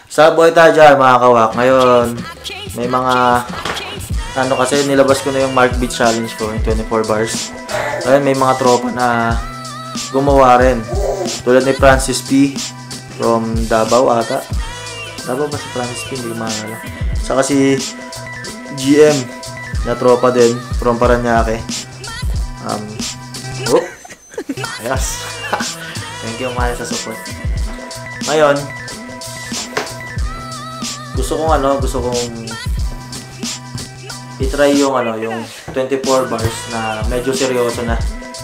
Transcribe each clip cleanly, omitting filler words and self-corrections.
Sa buhay tayo dyan mga kawak. Ngayon, may mga ano kasi nilabas ko na yung Mark Beat Challenge ko yung 24 bars. Ngayon may mga tropa na gumawa rin. Tulad ni Francis P. From Davao ata. Davao ba si Francis P? Hindi ko maalala. Saka si GM na tropa din from Paranaque. Ayos. Thank you mga sa support. Ngayon, gusto kong i-try yung yung 24 bars na medyo seryoso na.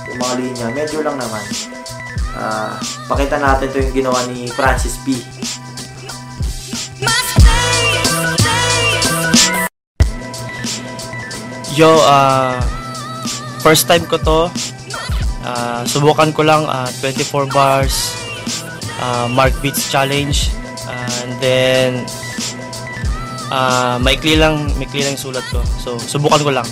Yung mga linya, medyo lang naman. Pakita natin to yung ginawa ni Francis P. Yo, first time ko to. Subukan ko lang 24 bars Mark Beats Challenge. And then maikli lang yung sulat ko. So, subukan ko lang.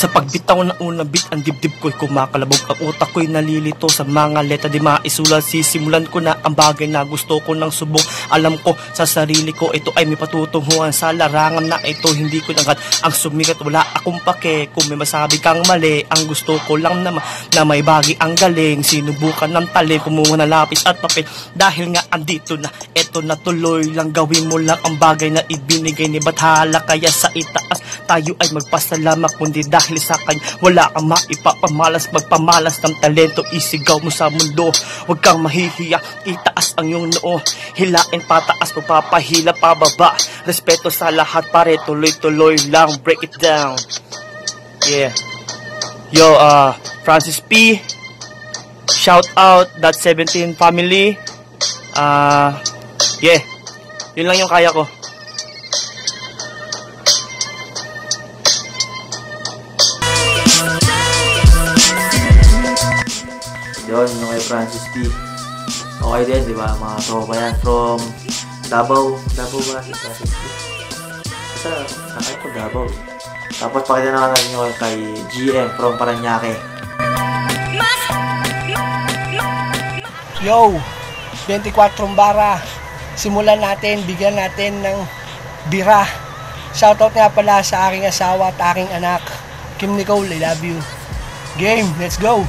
Sa pagbitaw ng unang beat, ang dibdib ko'y kumakalabog. Ang utak ko'y nalilito sa mga letra di maisulat. Sisimulan ko na ang bagay na gusto ko ng subok. Alam ko sa sarili ko, ito ay may patutunguhan. Sa larangan na ito, hindi ko nangad ang sumikat. Wala akong pake kung may masabi kang mali. Ang gusto ko lang naman na may bagi ang galing. Sinubukan ng talim, kumuha na lapis at papel. Dahil nga andito na, ito na tuloy lang. Gawin mo lang ang bagay na ibinigay ni Bathala. Kaya sa itaas, tayo ay magpasalamat. Kundi dahil sa kanya, wala kang maipapamalas. Magpamalas ng talento, isigaw mo sa mundo. Huwag kang mahihiya, itaas ang iyong noo. Hilain pataas, magpapahila pababa. Respeto sa lahat pare, tuloy-tuloy lang. Break it down. Yeah. Yo, Francis P. Shout out that 17 family. Yeah. Yun lang yung kaya ko. Yun, yung kay Francis P. Okay din, di ba? Mga tropa yan. From Davao. Davao ba si Francis P? Basta, nakay ko Davao. Tapos pakita na natin yung kay GM from Paranaque. Yo! 24 bara. Simulan natin, bigyan natin ng bira. Shoutout nga pala sa aking asawa at aking anak. Kim Nicole, I love you. Game, let's go!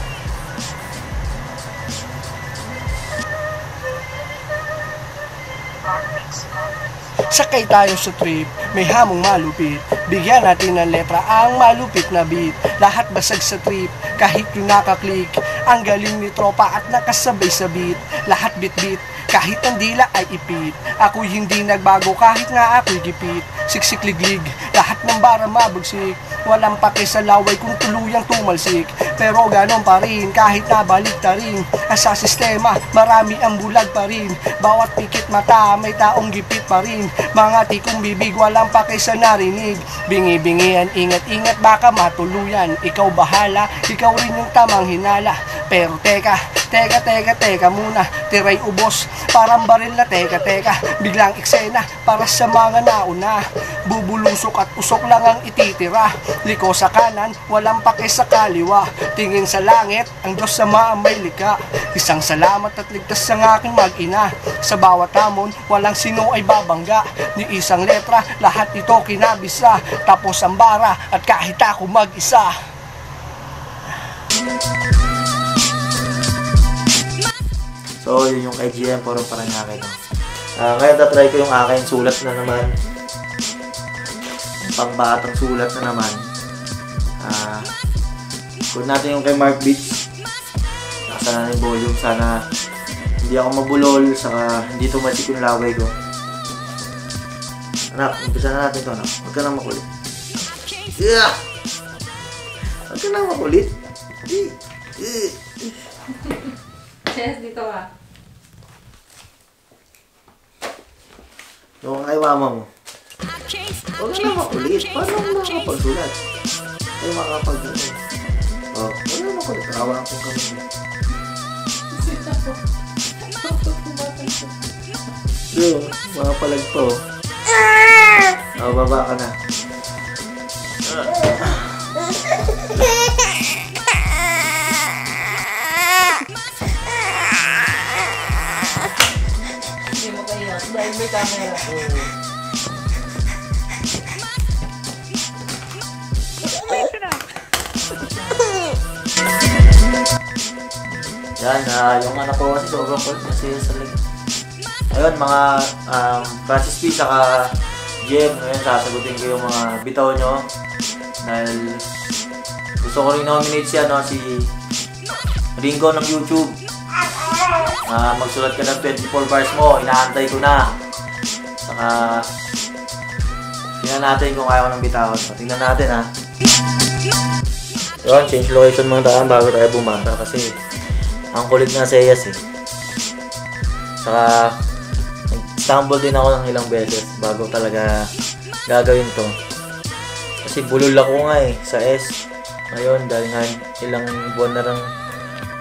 Sakay tayo sa trip, may hamong malupit. Bigyan natin ng letra ang malupit na beat. Lahat basag sa trip, kahit yung nakaklik. Ang galing ni tropa at nakasabay sa beat. Lahat bit-bit, kahit ang dila ay ipit. Ako'y hindi nagbago kahit nga ako'y gipit. Siksik-liglig, lahat ng bara mabagsik. Walang pake sa laway kung tuluyang tumalsik. Pero ganon pa rin, kahit nabalik ta rin. Sa sistema, marami ang bulag pa rin. Bawat pikit mata, may taong gipit pa rin. Mga tikong bibig, walang pake sa narinig. Bingi-bingian, ingat-ingat, baka matuluyan. Ikaw bahala, ikaw rin yung tamang hinala. Pero teka muna, tiray ubos. Parang baril na teka, biglang eksena para sa mga nauna. Bubulusok at usok lang ang ititira. Liko sa kanan, walang pake sa kaliwa. Tingin sa langit, ang Diyos sa may lika. Isang salamat at ligtas sa aking mag-ina. Sa bawat hamon, walang sino ay babangga. Ni isang letra, lahat ito kinabisa. Tapos ang bara at kahit ako mag-isa. So, yun yung kay GM from Paranaque. Ngayon, tatry ko yung aking sulat na naman. Pangbatang sulat na naman. Kung natin yung kay Mark Beats. Nakasana na yung volume. Sana hindi ako mabulol. Saka hindi tumasik yung laway ko. Anak, umpisa na natin ito, anak. Huwag ka nang makulit. Yeah! Huwag ka nang makulit. Yes, dito ka. Yung kay mama mo. Huwag ka nang makulit. Paano mo makapagsulat? Kayo makapagsulat. Oh, huwag nang makulit. Awa akong kami. Yo, mga palag po. Oh, baba ka na. camera. Yan, yung anak ko kasi sobrang cold kasi sa leg. Ayun, mga Francis P. saka Jem, ngayon sasagutin ko yung mga bitaw nyo. Dahil gusto ko rin nominate si Ringo ng YouTube. Magsulat ka ng 24 bars mo, inaantay ko na. Saka tingnan natin kung kaya ko ng bitawan. Tingnan natin ha. Yun, change location muna tayo bago tayo bumata kasi ang kulit nga si Eyas eh. Saka nag-stumble din ako ng ilang beses bago talaga gagawin to. Kasi bulol ako nga eh sa S. Ngayon dahil nga ilang buwan na lang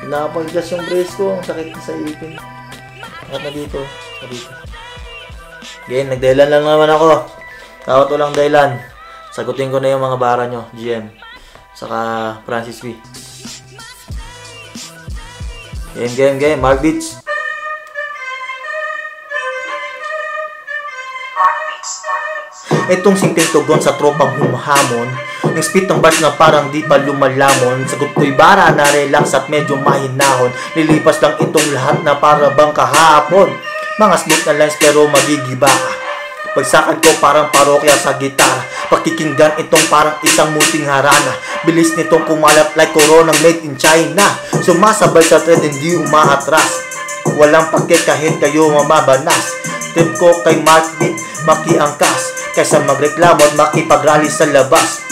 pinapagdas yung brace ko. Ang sakit na sa ipin. Sakit na dito. Again, nagdahilan lang naman ako. Tawat walang dahilan. Sagutin ko na yung mga bara nyo. GM. Saka Francis V. Game. Mark Beats. Itong simpleng tugon sa tropang humahamon. Yung speed ng bars na parang di pa lumalamon. Sagot ko'y bara na relax at medyo mahinahon. Lilipas lang itong lahat na para bang kahapon. Mga smooth na lines pero magigiba ka. Pagsakan ko parang parokya sa gitara. Pakikinggan itong parang isang munting harana. Bilis nitong kumalat like coronang made in China. Sumasabay sa trend hindi umaatras. Walang pake kahit kayo mamabanas. Trip ko kay Mark Beat makiangkas kaysa magreklamo at makipagrally sa labas.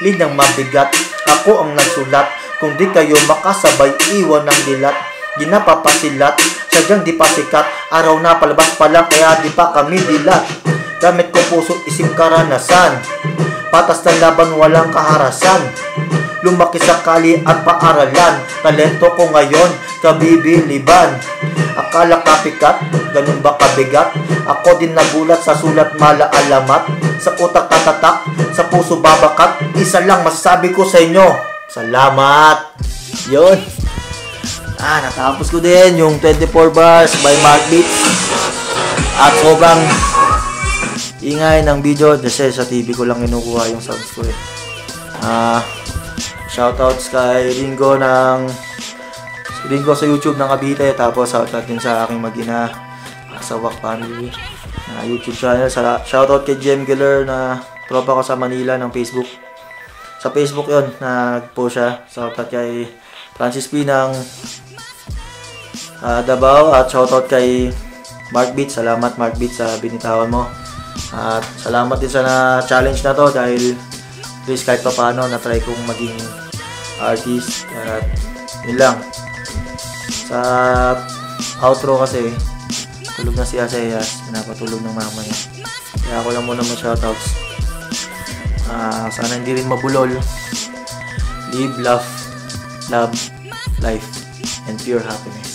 Linyang mabigat, ako ang nagsulat. Kung di kayo makasabay, iwan ng dilat. Di na papasilat, sadyang di pa sikat. Araw na palabas pa lang kaya di pa kami dilat. Gamit ko puso isip karanasan. Patas ng laban walang kaharasan. Lumaki sa kali at paaralan. Talento ko ngayon, kabibiliban. Akala kapikat, ganun ba kabigat? Ako din nagulat sa sulat mala alamat. Sa utak tatatak, sa puso babakat. Isa lang masasabi ko sa inyo, salamat. Yun. Natapos ko din yung 24 bars by Mark Beats. At sobrang ingay ng video kasi sa TV ko lang kinukuha yung sounds ko eh. Shoutouts kay Ringo sa YouTube ng Cavite. Tapos shoutout din sa aking mag-ina sa Wak Family na YouTube channel. Shoutout kay Jem Giller na tropa ko sa Manila ng Facebook. Sa Facebook yon nag-post siya. Shoutout kay Francis P ng Davao. At shoutout kay Mark Beats. Salamat Mark Beats sa binitawan mo. At salamat din sa challenge na to dahil please kahit pa paano na-try kong maging artist. At yun lang. Sa outro kasi tulog na si Aseyas, pinapatulog ng mama niya. Kaya ako lang muna mag-shoutouts. Sana hindi rin mabulol. Live, laugh, love, life, and pure happiness.